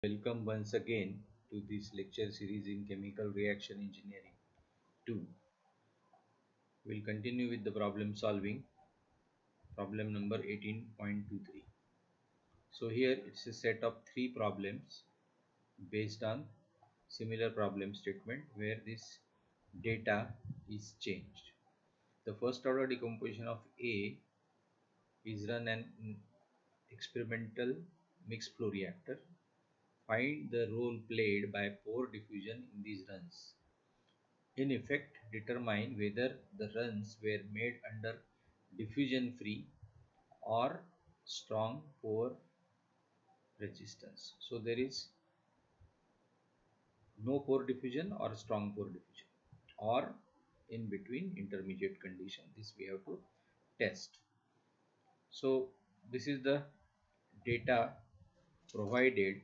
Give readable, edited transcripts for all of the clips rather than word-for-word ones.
Welcome once again to this lecture series in Chemical Reaction Engineering 2. We'll continue with the problem solving, problem number 18.23. So here it's a set of three problems based on similar problem statement where this data is changed. The first order decomposition of A is run an experimental mixed flow reactor. Find the role played by pore diffusion in these runs. In effect, determine whether the runs were made under diffusion free or strong pore resistance. So there is no pore diffusion or strong pore diffusion, or in between intermediate condition. This we have to test. So this is the data provided,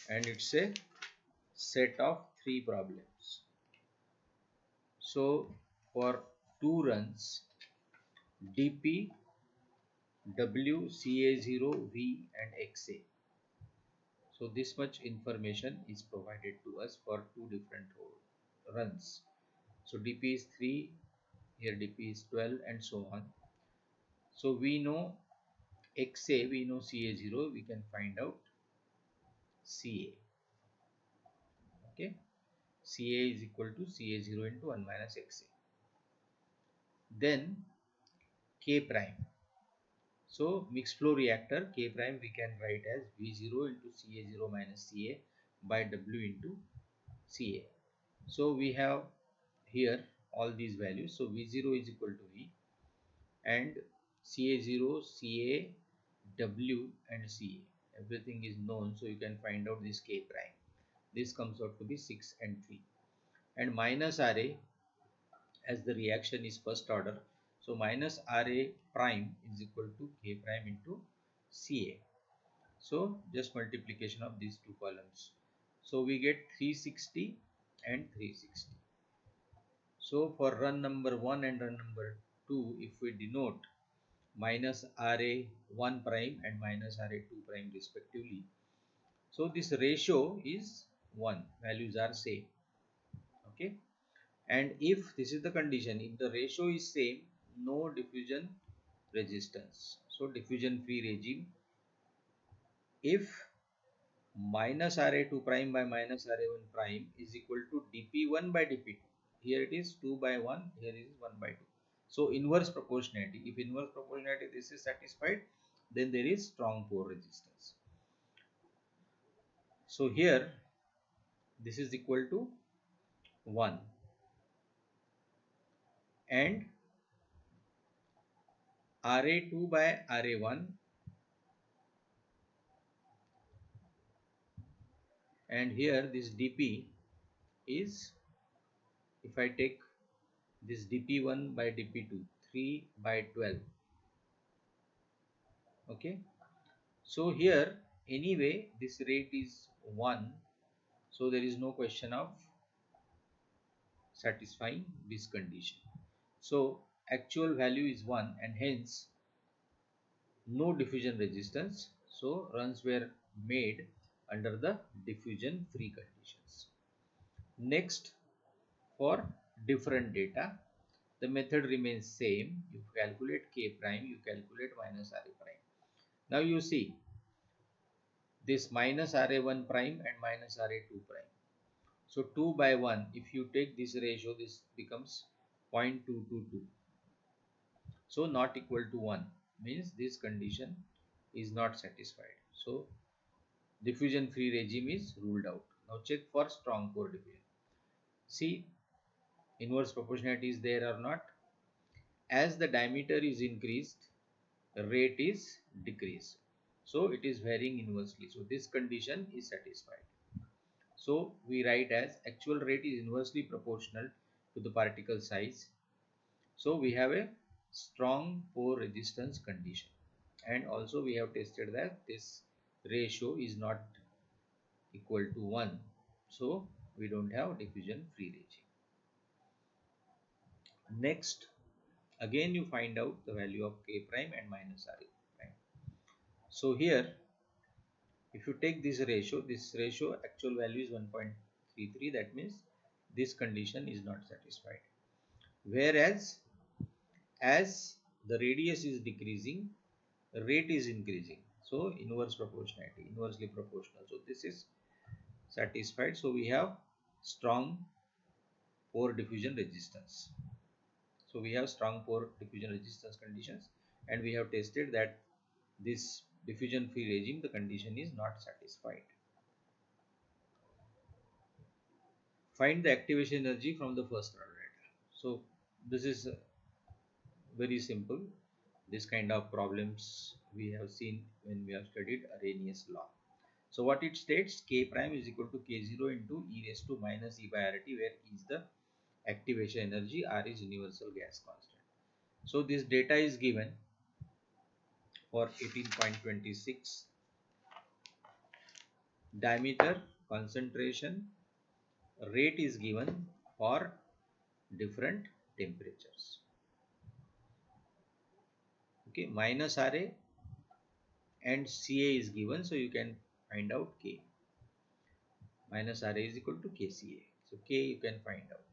and it's a set of three problems. So for two runs, dp, W, Ca0, V and Xa. So this much information is provided to us for two different runs. So dp is 3, here dp is 12 and so on. So we know Xa, we know Ca0, we can find out Ca. Okay, Ca is equal to Ca0 into 1 minus Xa. Then K prime. So mixed flow reactor K prime we can write as V0 into Ca0 minus Ca by W into Ca. So we have here all these values. So V0 is equal to V and Ca0, Ca, W and Ca. Everything is known, so you can find out this K prime. This comes out to be 6 and 3. And minus Ra, as the reaction is first order, so minus Ra prime is equal to K prime into Ca. So just multiplication of these two columns. So we get 360 and 360. So for run number 1 and run number 2, if we denote minus Ra1 prime and minus Ra2 prime respectively, so this ratio is 1, values are same. Okay, and if this is the condition, if the ratio is same, no diffusion resistance. So diffusion free regime. If minus Ra2 prime by minus Ra1 prime is equal to dp1 by dp2. Here it is 2 by 1, here it is 1 by 2. So inverse proportionality. If inverse proportionality this is satisfied, then there is strong pore resistance. So here this is equal to 1 and Ra2 by Ra1, and here this dp is, if I take this dp1 by dp2, 3 by 12. Okay, so here anyway this rate is 1, so there is no question of satisfying this condition. So actual value is 1 and hence no diffusion resistance. So runs were made under the diffusion free conditions. Next, for different data, the method remains same. You calculate K prime, you calculate minus Ra prime. Now you see this minus Ra1 prime and minus Ra2 prime. So 2 by 1, if you take this ratio, this becomes 0.222. So not equal to 1 means this condition is not satisfied. So diffusion free regime is ruled out. Now check for strong pore diffusion. See, inverse proportionality is there or not. As the diameter is increased, the rate is decreased. So it is varying inversely. So this condition is satisfied. So we write as actual rate is inversely proportional to the particle size. So we have a strong pore resistance condition, and also we have tested that this ratio is not equal to 1. So we don't have diffusion free regime. Next, again you find out the value of K prime and minus Ra prime. So here If you take this ratio actual value is 1.33, that means this condition is not satisfied. Whereas as the radius is decreasing, rate is increasing. So inversely proportional. So this is satisfied. So we have strong pore diffusion resistance. So we have strong pore diffusion resistance conditions, and we have tested that this diffusion free regime, the condition is not satisfied. Find the activation energy from the first order data. So this is very simple. This kind of problems we have seen when we have studied Arrhenius law. So what it states, K prime is equal to K0 into e raised to minus e by RT, where E is the activation energy, R is universal gas constant. So this data is given for 18.26, diameter, concentration, rate is given for different temperatures. Okay, minus RA and CA is given, so you can find out K. Minus RA is equal to KCA. So K you can find out.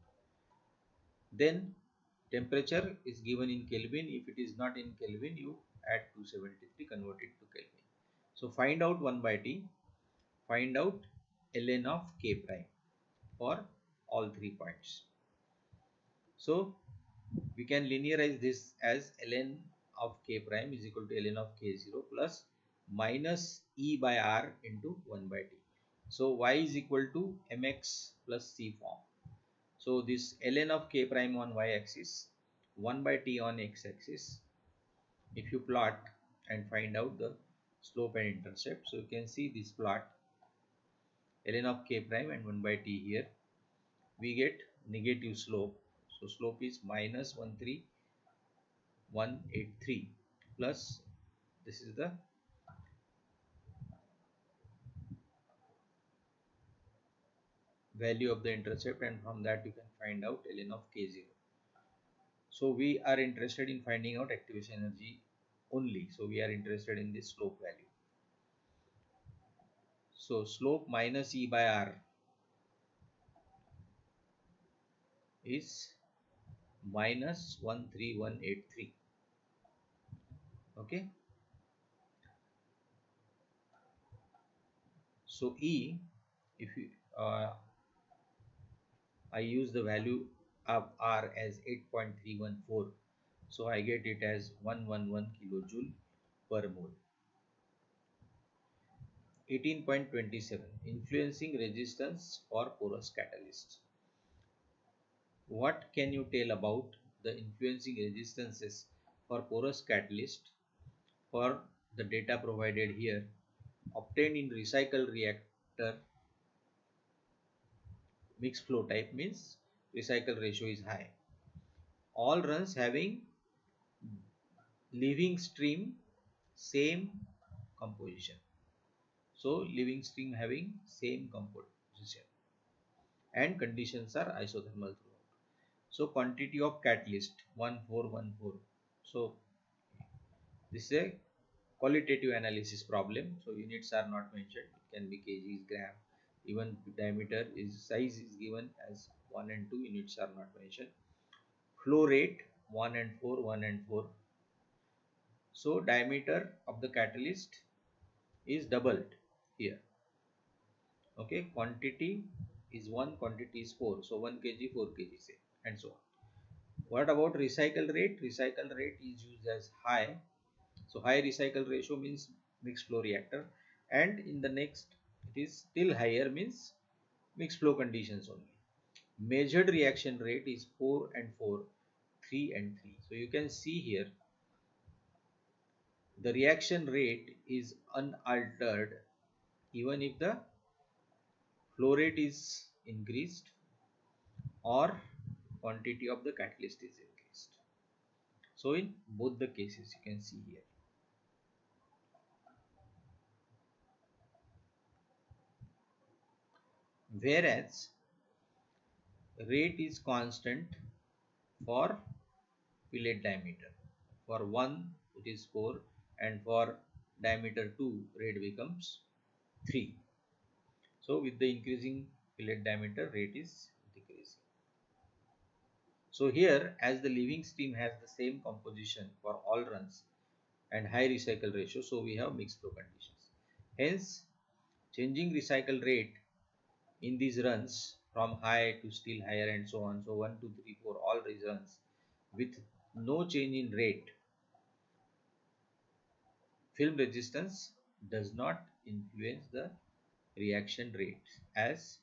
Then temperature is given in Kelvin. If it is not in Kelvin, you add 273, convert it to Kelvin. So find out 1 by T, find out ln of K prime for all 3 points. So we can linearize this as ln of K prime is equal to ln of K0 plus minus E by R into 1 by T. So y is equal to mx plus C form. So this ln of K prime on y axis, 1 by T on x axis. If you plot and find out the slope and intercept, so you can see this plot, ln of K prime and 1 by T here, we get negative slope. So slope is minus 13183 plus this is the value of the intercept, and from that you can find out ln of K0. So we are interested in finding out activation energy only. So we are interested in this slope value. So slope minus E by R is minus 13183. Okay. So E, if you I use the value of R as 8.314, so I get it as 111 kilojoule per mole. 18.27, influencing resistance for porous catalyst. What can you tell about the influencing resistances for porous catalyst for the data provided here, obtained in recycle reactor mixed flow type, means recycle ratio is high. All runs having leaving stream same composition. So leaving stream having same composition and conditions are isothermal throughout. So quantity of catalyst 1414. So this is a qualitative analysis problem. So units are not mentioned. It can be kgs, gram. Even diameter is size is given as 1 and 2. Units are not mentioned. Flow rate 1 and 4, 1 and 4. So diameter of the catalyst is doubled here. Okay, quantity is 1, quantity is 4. So 1 kg, 4 kg say, and so on. What about recycle rate? Recycle rate is used as high. So high recycle ratio means mixed flow reactor, and in the next it is still higher means mixed flow conditions only. Measured reaction rate is 4 and 4, 3 and 3. So you can see here the reaction rate is unaltered even if the flow rate is increased or quantity of the catalyst is increased. So in both the cases you can see here. Whereas rate is constant for fillet diameter. For 1 it is 4, and for diameter 2 rate becomes 3. So with the increasing fillet diameter, rate is decreasing. So here, as the leaving stream has the same composition for all runs and high recycle ratio, so we have mixed flow conditions. Hence, changing recycle rate in these runs from high to still higher and so on. So 1, 2, 3, 4, all these runs with no change in rate, film resistance does not influence the reaction rate, as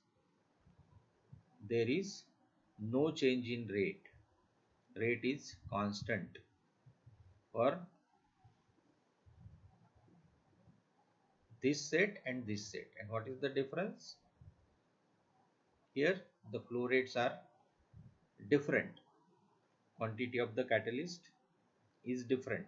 there is no change in rate. Rate is constant for this set and this set. And what is the difference? Here the flow rates are different. Quantity of the catalyst is different.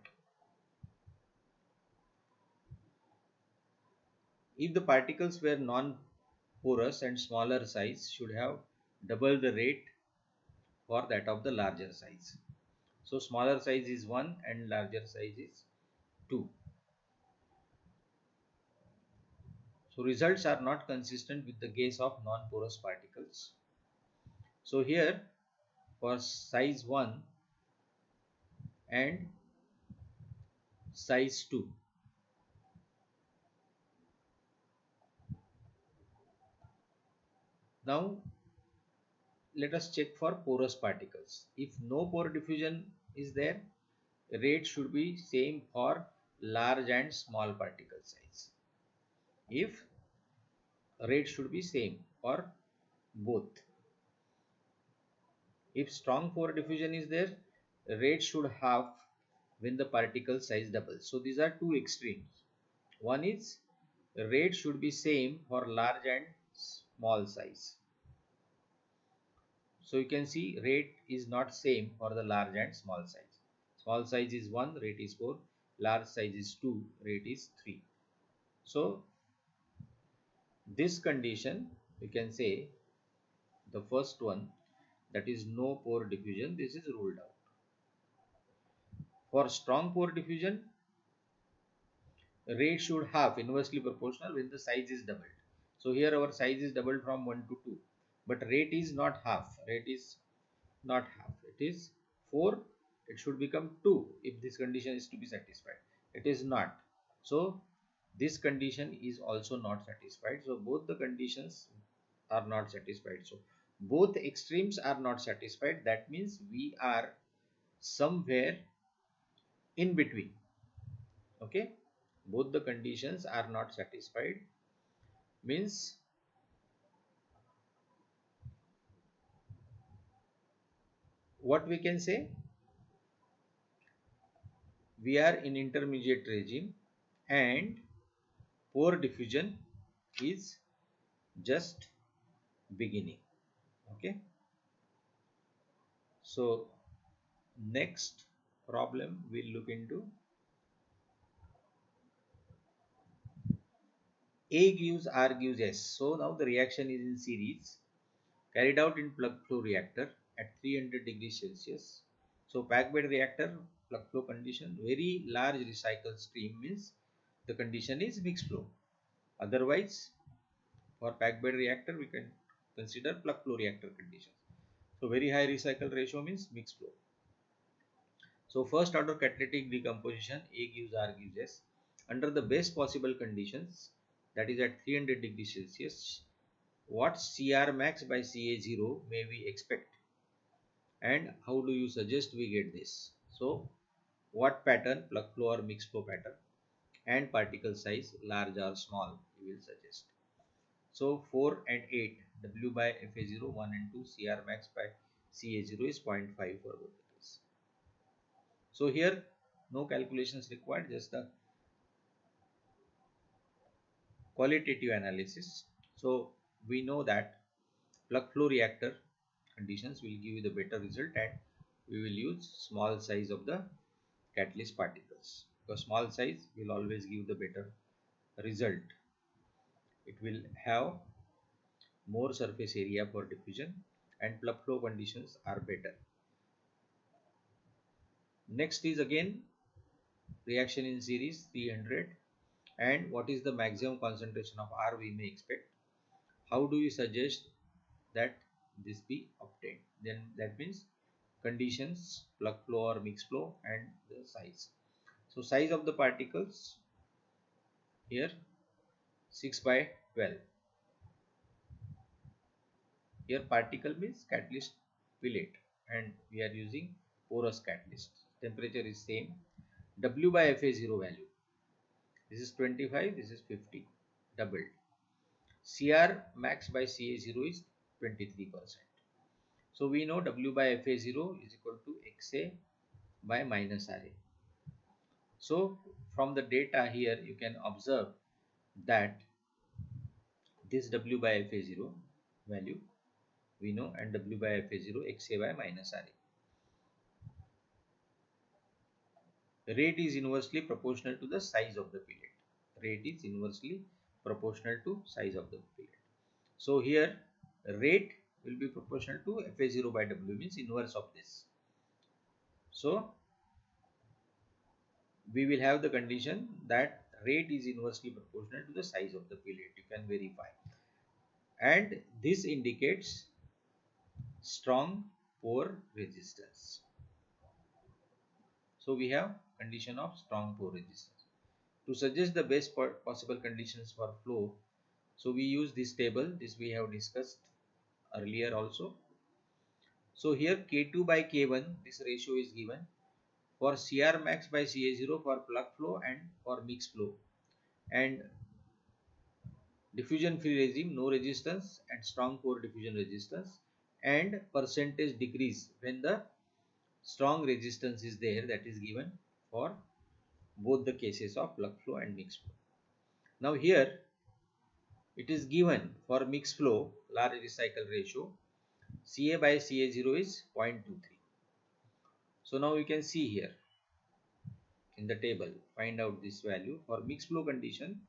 If the particles were non-porous and smaller size, should have double the rate for that of the larger size. So smaller size is 1 and larger size is 2. So results are not consistent with the case of non-porous particles. So here for size 1 and size 2, now let us check for porous particles. If no pore diffusion is there, rate should be same for large and small particle size. If rate should be same for both. If strong pore diffusion is there, rate should have when the particle size doubles. So these are two extremes. One is rate should be same for large and small size. So you can see rate is not same for the large and small size. Small size is 1, rate is 4. Large size is 2, rate is 3. So this condition, we can say the first one, that is no pore diffusion, this is ruled out. For strong pore diffusion, rate should have inversely proportional when the size is doubled. So here our size is doubled from 1 to 2, but rate is not half. Rate is not half. It is 4. It should become 2 if this condition is to be satisfied. It is not. So this condition is also not satisfied. So both the conditions are not satisfied. So both extremes are not satisfied. That means we are somewhere in between. Okay, both the conditions are not satisfied, means what we can say, we are in intermediate regime and pore diffusion is just beginning. Okay, so next problem we'll look into A gives R gives S. So now the reaction is in series, carried out in plug flow reactor at 300 degrees Celsius. So packed bed reactor, plug flow condition, very large recycle stream means the condition is mixed flow. Otherwise, for packed bed reactor, we can consider plug flow reactor conditions. So very high recycle ratio means mixed flow. So first order catalytic decomposition, A gives R gives S. Under the best possible conditions, that is at 300 degrees Celsius, what CR max by CA0 may we expect? And how do you suggest we get this? So what pattern, plug flow or mixed flow pattern, and particle size, large or small, you will suggest. So 4 and 8, W by FA0, 1 and 2, CR max by CA0 is 0.5 for both the case. So here no calculations required, just the qualitative analysis. So we know that plug flow reactor conditions will give you the better result, and we will use small size of the catalyst particles, because small size will always give the better result. It will have more surface area for diffusion and plug flow conditions are better. Next is again reaction in series 300 and what is the maximum concentration of R we may expect. How do you suggest that this be obtained? Then that means conditions, plug flow or mix flow, and the size. So size of the particles here 6 by 12. Here particle means catalyst fillet, and we are using porous catalyst. Temperature is same. W by Fa0 value. This is 25, this is 50, doubled. Cr max by Ca0 is 23%. So we know W by Fa0 is equal to Xa by minus Ra. So from the data here you can observe that this W by Fa0 value we know, and W by Fa0 Xa by minus Ra. Rate is inversely proportional to the size of the fillet. Rate is inversely proportional to size of the fillet. So here rate will be proportional to Fa0 by W, means inverse of this. So we will have the condition that rate is inversely proportional to the size of the fillet. You can verify, and this indicates strong pore resistance. So we have condition of strong pore resistance. To suggest the best possible conditions for flow, so we use this table. This we have discussed earlier also. So here K2 by K1, this ratio is given for Cr max by Ca0 for plug flow and for mix flow, and diffusion free regime, no resistance, and strong pore diffusion resistance, and percentage decrease when the strong resistance is there, that is given for both the cases of plug flow and mix flow. Now here it is given for mix flow large recycle ratio Ca by Ca0 is 0.23. So now you can see here in the table, find out this value for mixed flow condition.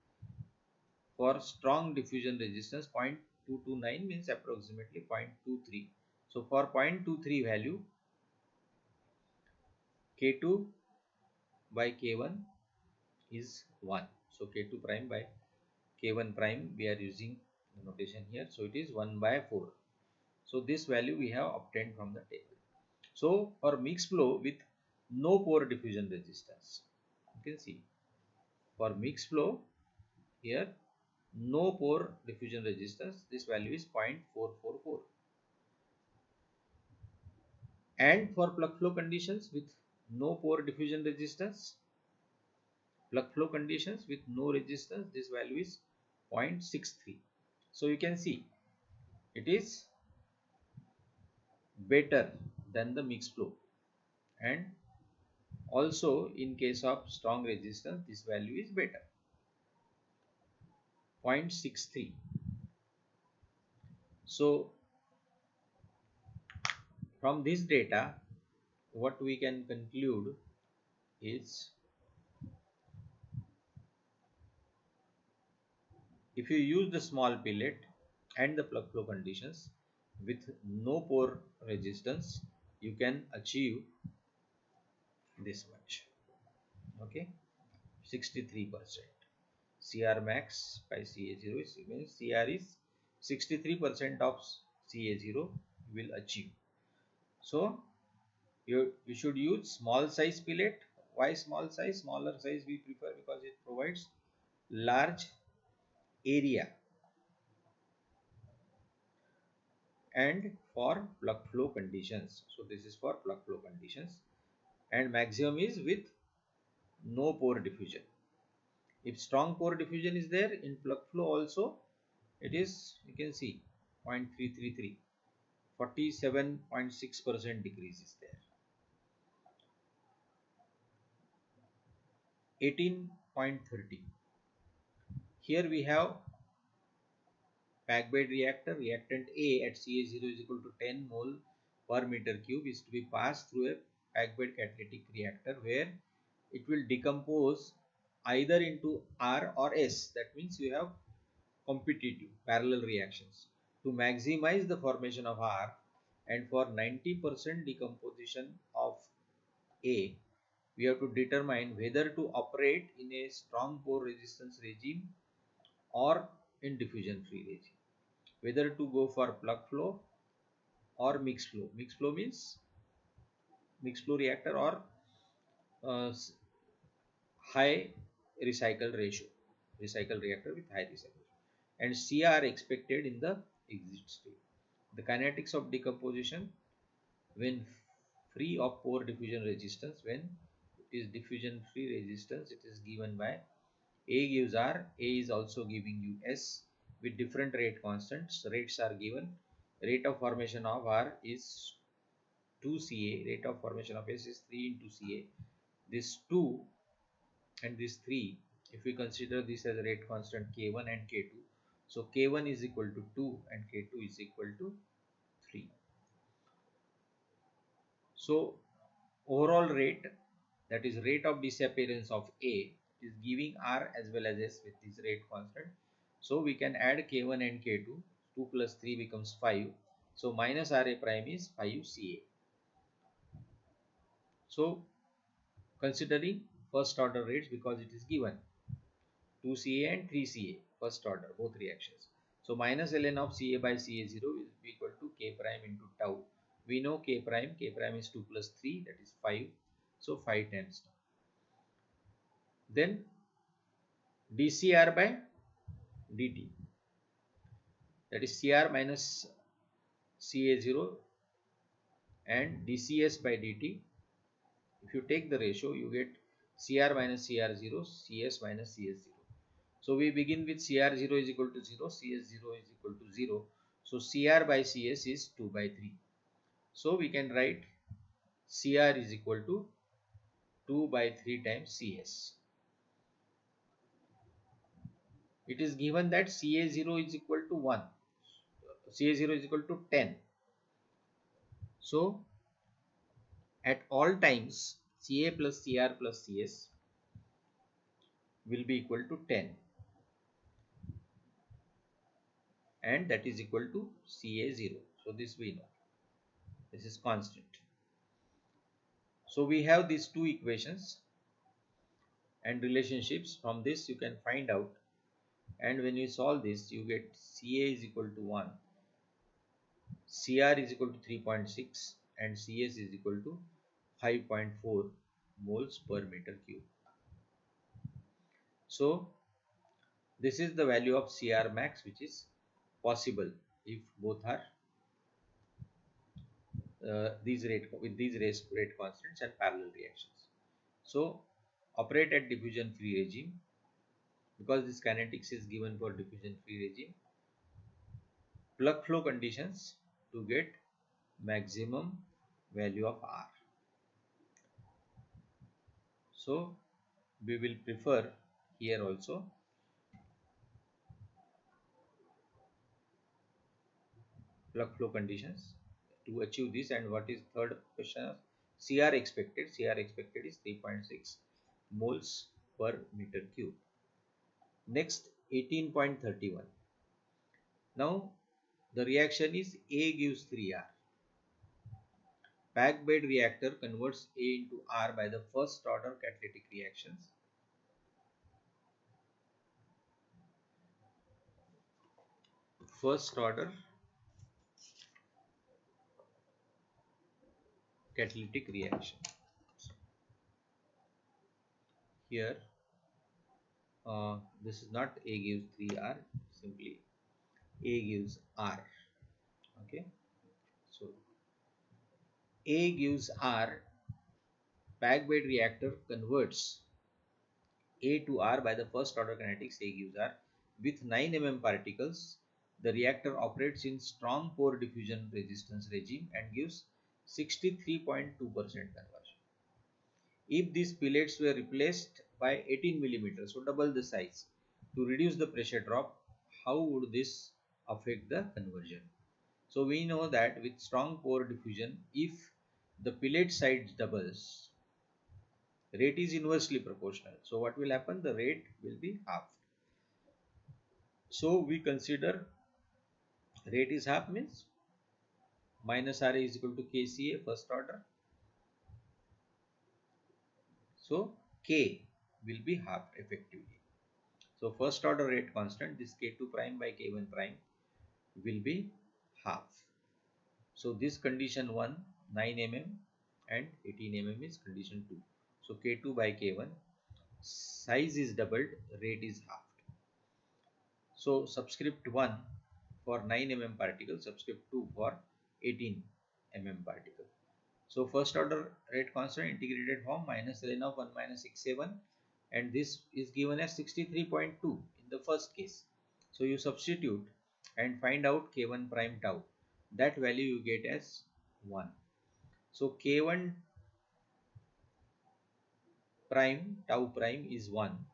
For strong diffusion resistance 0.229 means approximately 0.23. So for 0.23 value K2 by K1 is 1. So K2 prime by K1 prime we are using the notation here. So it is 1 by 4. So this value we have obtained from the table. So for mixed flow with no pore diffusion resistance, you can see for mixed flow here no pore diffusion resistance, this value is 0.444, and for plug flow conditions with no pore diffusion resistance, plug flow conditions with no resistance, this value is 0.63. So you can see it is better than the mixed flow, and also in case of strong resistance this value is better, 0.63. So from this data what we can conclude is, if you use the small pillet and the plug flow conditions with no pore resistance, you can achieve this much. Okay, 63%. Cr max by Ca0 is, means Cr is 63% of Ca0 will achieve. So you should use small size pillet. Why small size? Smaller size we prefer because it provides large area, and for plug flow conditions. So this is for plug flow conditions, and maximum is with no pore diffusion. If strong pore diffusion is there in plug flow also, it is, you can see 0.333, 47.6% decrease is there. 18.30. Here we have packed bed reactor. Reactant A at Ca0 is equal to 10 mole per meter cube is to be passed through a packed bed catalytic reactor, where it will decompose either into R or S. That means you have competitive parallel reactions to maximize the formation of R, and for 90% decomposition of A we have to determine whether to operate in a strong pore resistance regime or in diffusion free regime, whether to go for plug flow or mixed flow. Mixed flow means mixed flow reactor or uh, high recycle ratio, recycle reactor with high recycle ratio, and CR expected in the exit state. The kinetics of decomposition when free of pore diffusion resistance, when it is diffusion free resistance, it is given by A gives R, A is also giving you S with different rate constants. Rates are given. Rate of formation of R is 2 Ca, rate of formation of S is 3 into Ca. This 2 and this 3, if we consider this as a rate constant K1 and K2, so K1 is equal to 2 and K2 is equal to 3. So overall rate, that is rate of disappearance of A, is giving R as well as S with this rate constant. So we can add K1 and K2, 2 plus 3 becomes 5. So minus RA prime is 5 Ca. So considering first order rates, because it is given 2 Ca and 3 Ca first order both reactions. So minus ln of Ca by Ca0 will be equal to K prime into tau. We know K prime is 2 plus 3, that is 5. So 5 times tau. Then dCr by dt, that is Cr minus Ca0 and dCs by dt. If you take the ratio, you get Cr minus Cr0, Cs minus Cs0. So we begin with Cr0 is equal to 0, Cs0 is equal to 0. So Cr by Cs is 2 by 3. So we can write Cr is equal to 2 by 3 times Cs. It is given that Ca0 is equal to 1. Ca0 is equal to 10. So at all times, Ca plus Cr plus Cs will be equal to 10. And that is equal to Ca0. So this we know. This is constant. So we have these two equations and relationships. From this you can find out, and when you solve this you get Ca is equal to 1, Cr is equal to 3.6 and Cs is equal to 5.4 moles per meter cube. So this is the value of Cr max which is possible if both are these rate constants and parallel reactions. So operate at diffusion free regime, because this kinetics is given for diffusion free regime. Plug flow conditions to get maximum value of R. So we will prefer here also plug flow conditions to achieve this. And what is third question? Cr expected. Cr expected is 3.6 moles per meter cube. Next 18.31. Now the reaction is A gives 3R. Packed bed reactor converts A into R by the first order catalytic reactions. First order catalytic reaction. Here this is not A gives 3R, simply A gives R. Okay, so A gives R, packed bed reactor converts A to R by the first order kinetics. A gives R with 9 mm particles. The reactor operates in strong pore diffusion resistance regime and gives 63.2% conversion. If these pellets were replaced by 18 mm, so double the size, to reduce the pressure drop, how would this affect the conversion? So we know that with strong pore diffusion, if the pellet size doubles, rate is inversely proportional. So what will happen? The rate will be half. So we consider rate is half means minus Ra is equal to Kca first order. So K will be halved effectively. So first order rate constant, this K2 prime by K1 prime will be half. So this condition 1, 9 mm and 18 mm is condition 2. So K2 by K1, size is doubled, rate is halved. So subscript 1 for 9 mm particle, subscript 2 for 18 mm particle. So first order rate constant integrated form minus ln of 1 minus xa1, and this is given as 63.2 in the first case. So you substitute and find out k1 prime tau. That value you get as 1. So k1 prime tau prime is 1.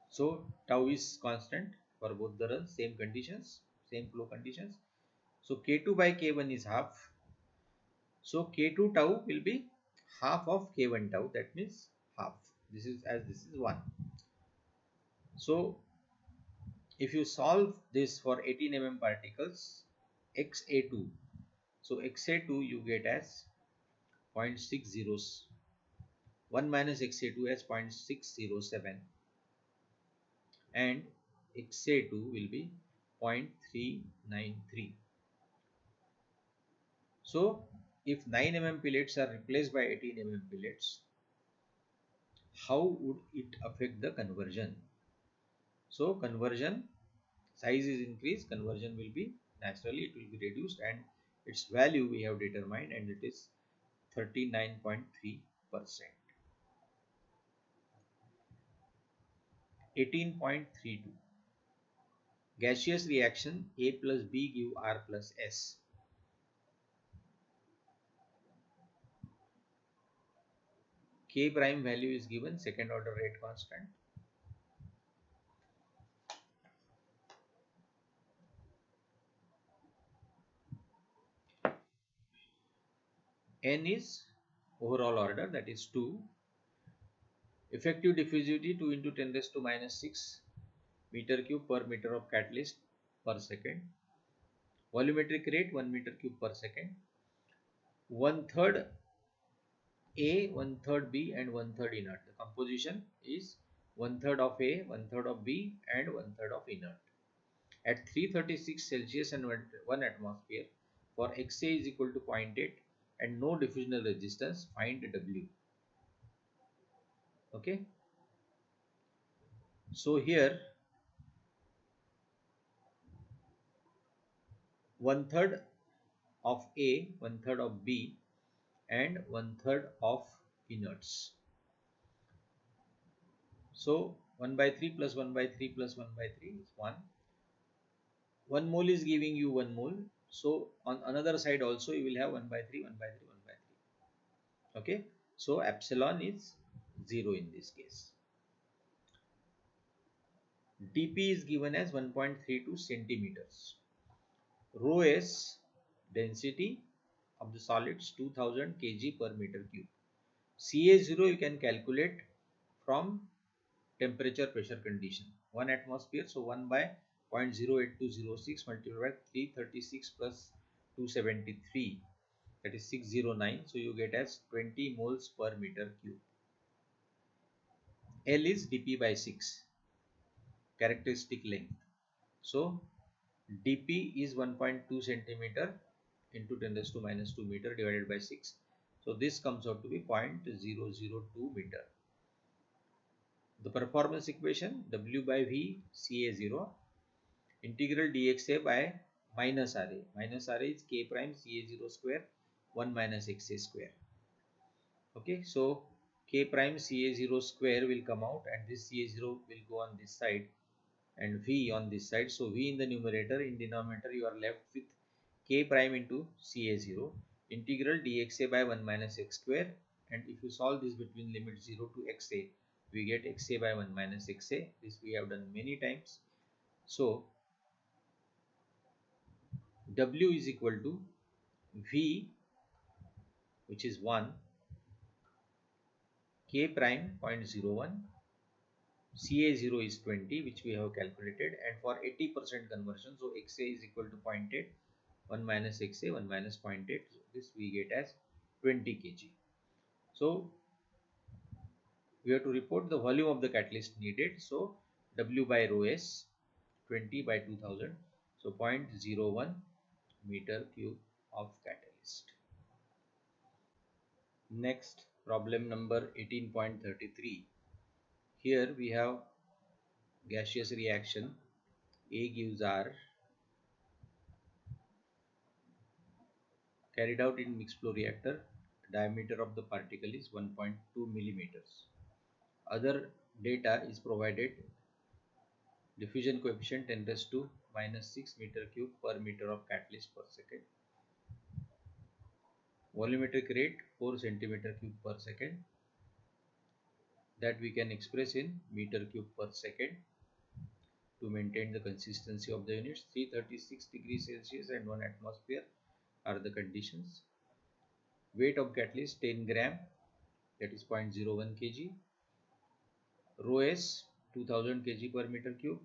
So tau is constant for both the runs, same conditions, same flow conditions. So k2 by k1 is half. So k2 tau will be half of k1 tau, that means half. This is 1. So if you solve this for 18 mm particles, xa2, so xa2 you get as 0.60, 1 minus xa2 as 0.607, and xa2 will be 0.393. So if 9 mm pellets are replaced by 18 mm pellets, how would it affect the conversion? So conversion, size is increased, conversion will be naturally, it will be reduced, and its value we have determined, and it is 39.3%. 18.32, gaseous reaction A plus B give R plus S. K prime value is given, second order rate constant. N is overall order, that is 2. Effective diffusivity 2 into 10 raised to minus 6 meter cube per meter of catalyst per second. Volumetric rate 1 meter cube per second. 1/3 A, 1/3 B, and 1/3 inert. The composition is 1/3 of A, 1/3 of B, and 1/3 of inert. At 336 Celsius and 1 atmosphere, for Xa is equal to 0.8 and no diffusional resistance, find W. Okay. So here 1/3 of A, 1/3 of B, and 1/3 of inerts. So 1 by 3 plus 1 by 3 plus 1 by 3 is 1. 1 mole is giving you 1 mole. So on another side also you will have 1 by 3, 1 by 3, 1 by 3. Okay. So epsilon is 0 in this case. dP is given as 1.32 centimeters. Rho S, density of the solids 2000 kg per meter cube. Ca0 you can calculate from temperature pressure condition. 1 atmosphere, so 1 by 0.08206 multiplied by 336 plus 273, that is 609. So you get as 20 moles per meter cube. L is dP by 6, characteristic length. So dP is 1.2 centimeter into 10 raised to minus 2 meter divided by 6. So this comes out to be 0.002 meter. The performance equation, W by V Ca0 integral dxa by minus Ra. Minus Ra is K prime Ca0 square 1 minus Xa square. Okay, so K prime Ca0 square will come out, and this Ca0 will go on this side and V on this side. So V in the numerator, in denominator you are left with K prime into Ca0 integral dxa by 1 minus x square, and if you solve this between limit 0 to xa, we get xa by 1 minus xa. This we have done many times. So W is equal to V, which is 1, K prime 0.01, Ca0 is 20, which we have calculated, and for 80% conversion, so Xa is equal to 0.8, 1 minus Xa, 1 minus 0.8, so this we get as 20 kg. So we have to report the volume of the catalyst needed. So W by rho S 20 by 2000. So 0.01 meter cube of catalyst. Next, problem number 18.33. Here we have gaseous reaction. A gives R, carried out in mixed flow reactor. Diameter of the particle is 1.2 millimeters. Other data is provided. Diffusion coefficient 10 raised to minus 6 meter cube per meter of catalyst per second. Volumetric rate 4 centimeter cube per second, that we can express in meter cube per second to maintain the consistency of the units. 336 degrees Celsius and 1 atmosphere are the conditions. Weight of catalyst 10 gram, that is 0.01 kg. Rho S 2000 kg per meter cube.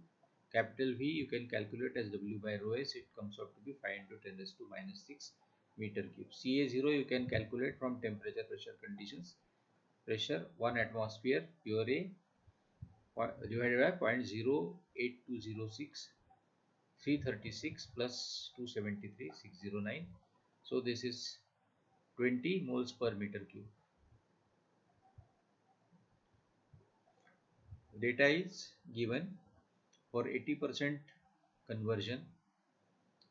Capital V you can calculate as W by rho S. It comes out to be 5 into 10 raised to minus 6 meter cube. Ca0 you can calculate from temperature pressure conditions. Pressure 1 atmosphere pure air divided by 0.08206, 336 plus 273, 609. So this is 20 moles per meter cube. Data is given for 80% conversion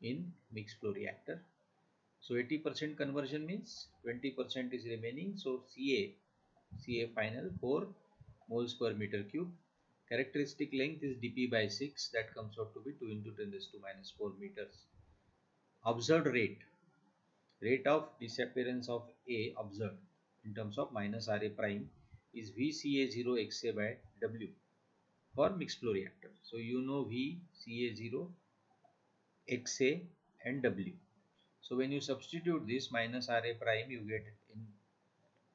in mixed flow reactor. So 80% conversion means 20% is remaining. So Ca final 4 moles per meter cube. Characteristic length is dp by 6, that comes out to be 2 into 10 raised to minus 4 meters. Observed rate of disappearance of A observed in terms of minus Ra prime is VCA0 XA by W for mixed flow reactor. So you know VCA0 XA and W. So when you substitute this minus Ra prime, you get in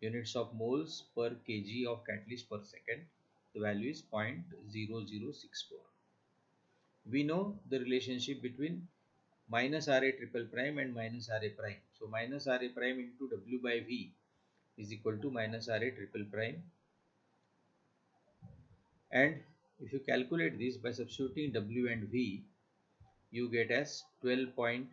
units of moles per kg of catalyst per second. The value is 0.0064. We know the relationship between minus Ra triple prime and minus Ra prime. So minus Ra prime into W by V is equal to minus Ra triple prime. And if you calculate this by substituting W and V, you get as 12.8.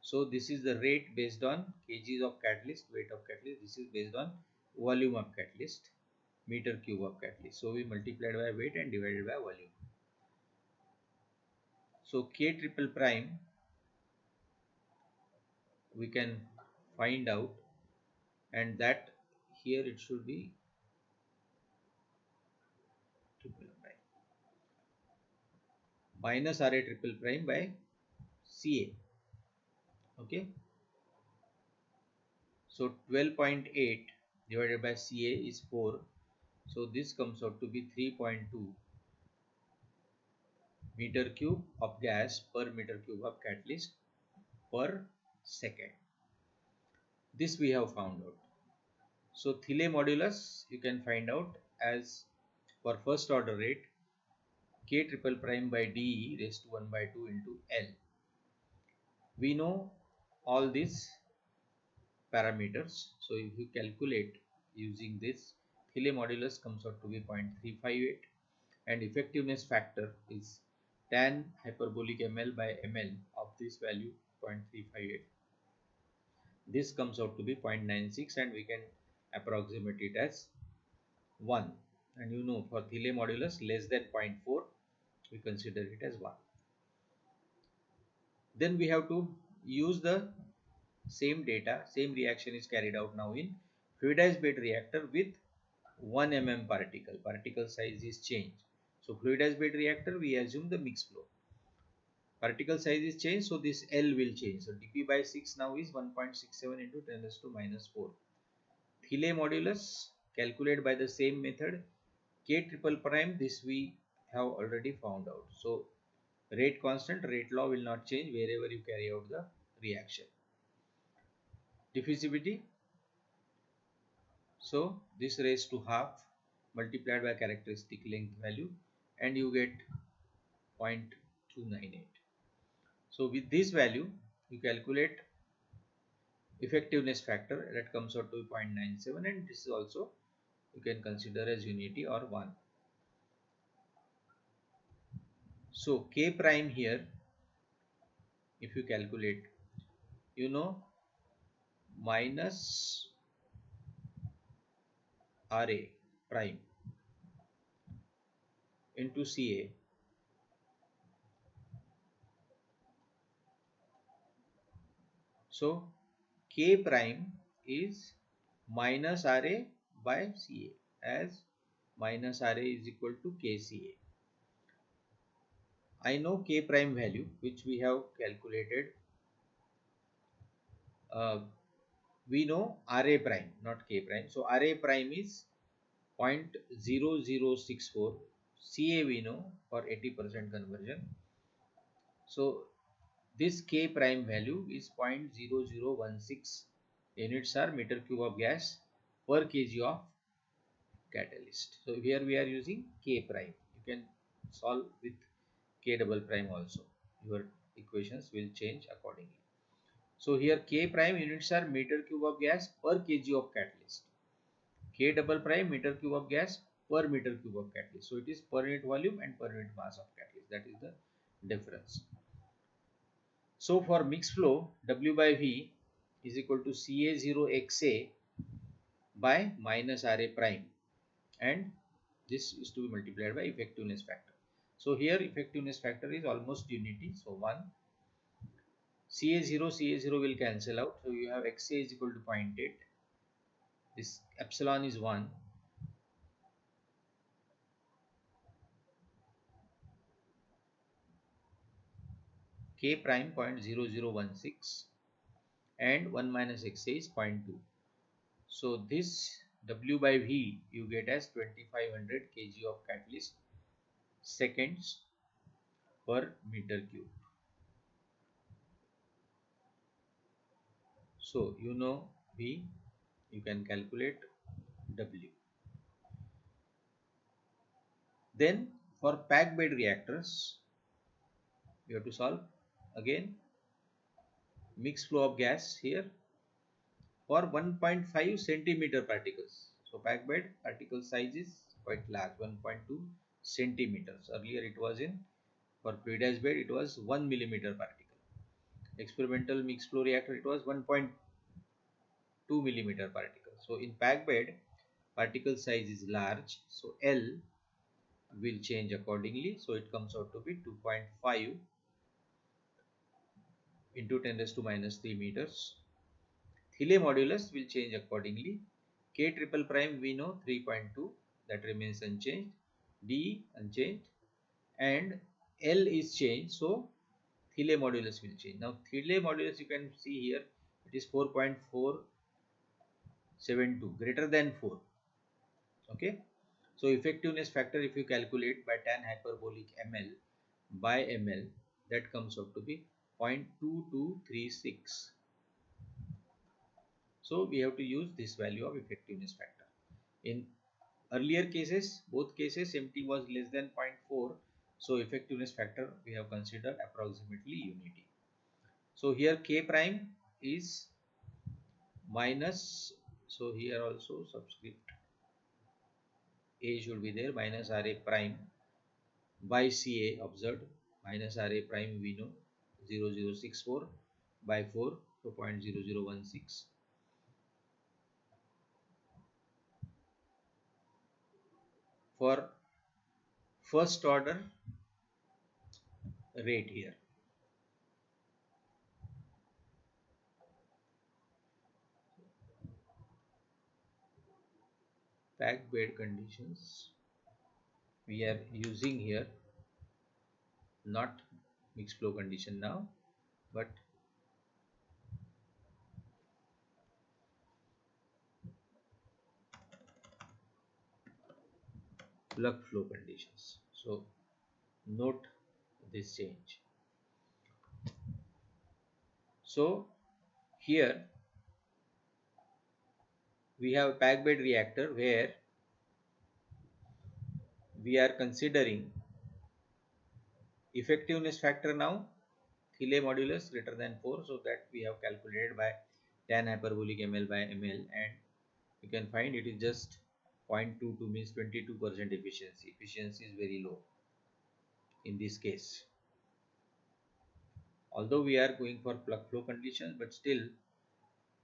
So this is the rate based on kgs of catalyst, weight of catalyst. This is based on volume of catalyst, meter cube of catalyst. So we multiplied by weight and divided by volume. So K triple prime we can find out, and that here it should be triple prime minus Ra triple prime by Ca. Okay. So 12.8 divided by Ca is 4. So this comes out to be 3.2 meter cube of gas per meter cube of catalyst per second. This we have found out. So Thiele modulus you can find out as for first order rate K triple prime by dE raised to 1 by 2 into L. We know all these parameters. So if you calculate using this, Thiele modulus comes out to be 0.358 and effectiveness factor is tan hyperbolic ml by ml of this value 0.358. This comes out to be 0.96 and we can approximate it as 1. And you know for Thiele modulus less than 0.4 we consider it as 1. Then we have to use the same data, same reaction is carried out now in fluidized bed reactor with 1 mm particle size is changed. So fluidized bed reactor we assume the mixed flow, particle size is changed, so this L will change. So dp by 6 now is 1.67 into 10 raised to minus 4. Thiele modulus calculated by the same method. K triple prime, this we have already found out. So rate constant, rate law will not change wherever you carry out the reaction. Diffusivity, so this raised to half multiplied by characteristic length value and you get 0.298. So with this value you calculate effectiveness factor that comes out to 0.97, and this is also you can consider as unity or 1. So K prime here, if you calculate, you know, minus RA prime into CA. So K prime is minus RA by CA, as minus RA is equal to KCA. I know K prime value which we have calculated. We know RA prime, not K prime. So RA prime is 0.0064. CA we know for 80% conversion. So this K prime value is 0.0016. Units are meter cube of gas per kg of catalyst. So here we are using K prime. You can solve with K double prime also. Your equations will change accordingly. So here K prime units are meter cube of gas per kg of catalyst. K double prime meter cube of gas per meter cube of catalyst. So it is per unit volume and per unit mass of catalyst. That is the difference. So for mixed flow, W by V is equal to Ca0 by minus Ra prime, and this is to be multiplied by effectiveness factor. So here effectiveness factor is almost unity. So 1 Ca0 will cancel out. So you have Xa is equal to 0.8. This epsilon is 1. K prime 0.0016 and 1 minus Xa is 0.2. So this W by V you get as 2500 kg of catalyst seconds per meter cube. So you know V, you can calculate W. Then for packed bed reactors, you have to solve again mixed flow of gas here for 1.5 centimeter particles. So packed bed particle size is quite large, 1.2 centimeters. Earlier it was in, for pre-dash bed it was 1 millimeter particle. Experimental mixed flow reactor it was 1.2 millimeter particle. So in packed bed particle size is large, so L will change accordingly. So it comes out to be 2.5 into 10 raised to minus 3 meters. Thiele modulus will change accordingly. K triple prime we know 3.2, that remains unchanged. D unchanged, and L is changed, so Thiele modulus will change. Now Thiele modulus you can see here, it is 4.472, greater than 4. Okay, so effectiveness factor if you calculate by tan hyperbolic ml by ml, that comes out to be 0.2236. So we have to use this value of effectiveness factor. In earlier cases, both cases MT was less than 0.4, so effectiveness factor we have considered approximately unity. So here K prime is minus, so here also subscript A should be there, minus RA prime by CA observed, minus RA prime we know 0064 by 4, so 0.0016. For first order rate here, packed bed conditions we are using here, not mixed flow condition now, but plug flow conditions. So note this change. So here we have a packed bed reactor where we are considering effectiveness factor now, Thiele modulus greater than 4, so that we have calculated by tan hyperbolic ml by ml, and you can find it is just 0.22 means 22% efficiency. Efficiency is very low in this case. Although we are going for plug flow conditions, but still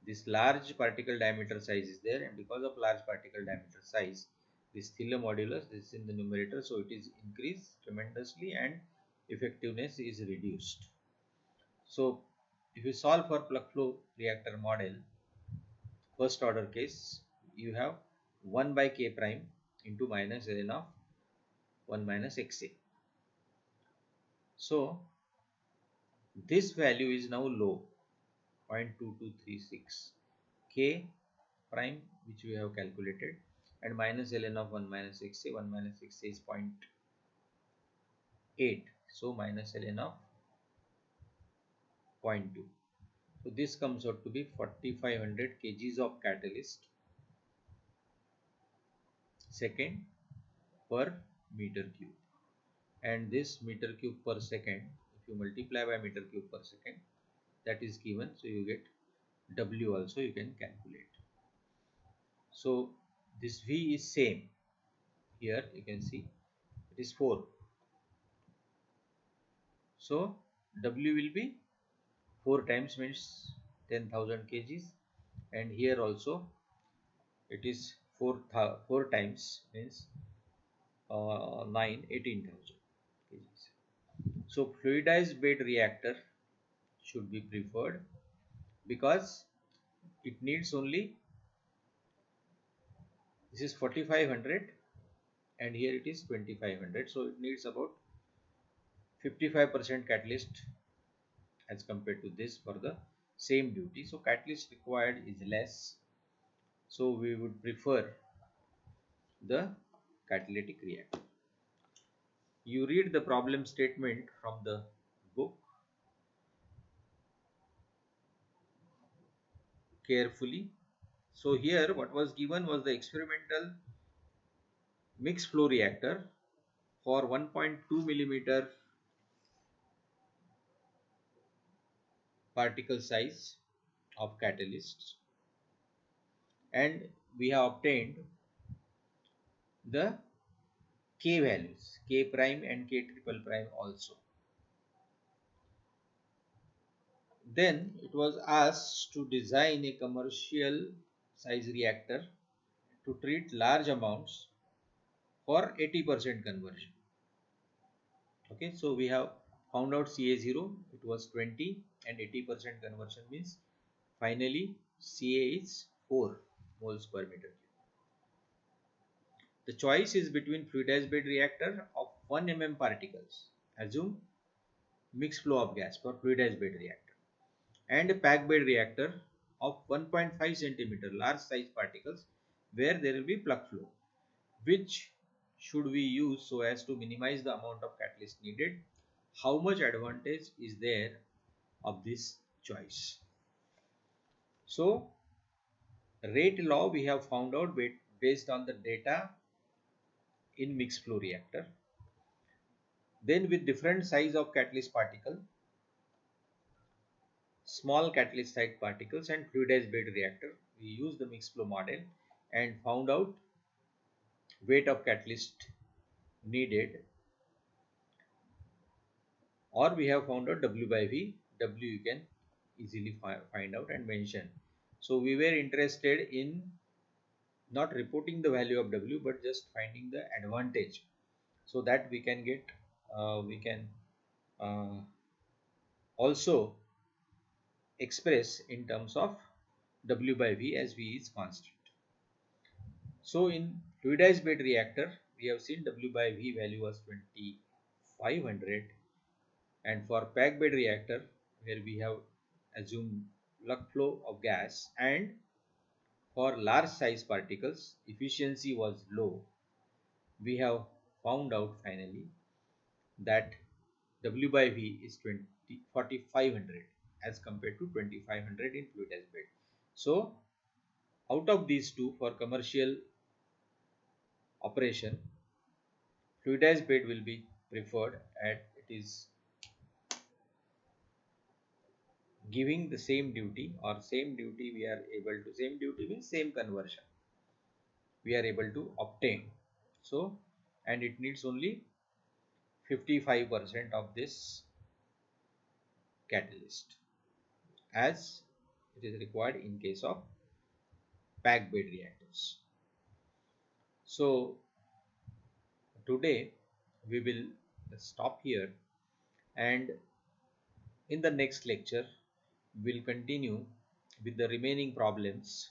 this large particle diameter size is there, and because of large particle diameter size, this Thiele modulus, this is in the numerator, so it is increased tremendously and effectiveness is reduced. So if you solve for plug flow reactor model, first order case, you have 1 by k prime into minus ln of 1 minus xa. So this value is now low, 0.2236 k prime, which we have calculated, and minus ln of 1 minus xa. 1 minus xa is 0.8, so minus ln of 0.2. So this comes out to be 4500 kgs of catalyst second per meter cube, and this meter cube per second, if you multiply by meter cube per second, that is given, so you get W also you can calculate. So this V is same, here you can see it is 4, so W will be 4 times means 10,000 kgs, and here also it is 4 times means 18,000 kgs. So fluidized bed reactor should be preferred because it needs only, this is 4500 and here it is 2500, so it needs about 55% catalyst as compared to this for the same duty. So catalyst required is less, so we would prefer the catalytic reactor. You read the problem statement from the book carefully. So here what was given was the experimental mixed flow reactor for 1.2 millimeter particle size of catalysts, and we have obtained the k values, k prime and k triple prime also. Then it was asked to design a commercial size reactor to treat large amounts for 80% conversion. Okay, so we have found out Ca0, it was 20, and 80% conversion means finally Ca is 4 moles per meter cube. The choice is between fluidized bed reactor of 1 mm particles, assume mixed flow of gas for fluidized bed reactor, and a packed bed reactor of 1.5 centimeter large size particles where there will be plug flow. Which should we use so as to minimize the amount of catalyst needed? How much advantage is there of this choice? So rate law we have found out based on the data in mixed flow reactor. Then with different size of catalyst particle, small catalyst side particles and fluidized bed reactor, we use the mixed flow model and found out weight of catalyst needed, or we have found out W by V. W you can easily find out and mention. So we were interested in not reporting the value of W but just finding the advantage, so that we can get we can also express in terms of W by V as V is constant. So in fluidized bed reactor we have seen W by V value was 2500, and for packed bed reactor where we have assumed plug flow of gas and for large size particles efficiency was low, we have found out finally that W by V is 4500 as compared to 2500 in fluidized bed. So out of these two, for commercial operation, fluidized bed will be preferred, and it is giving the same duty, or same duty we are able to, same duty means same conversion we are able to obtain. So, and it needs only 55% of this catalyst, as it is required in case of packed bed reactors. So today we will stop here, and in the next lecture we'll continue with the remaining problems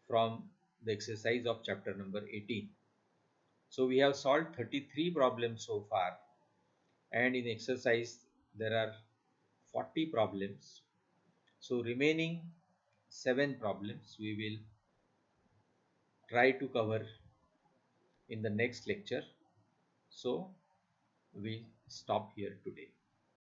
from the exercise of chapter number 18. So we have solved 33 problems so far, and in exercise there are 40 problems. So remaining 7 problems we will try to cover in the next lecture. So we stop here today.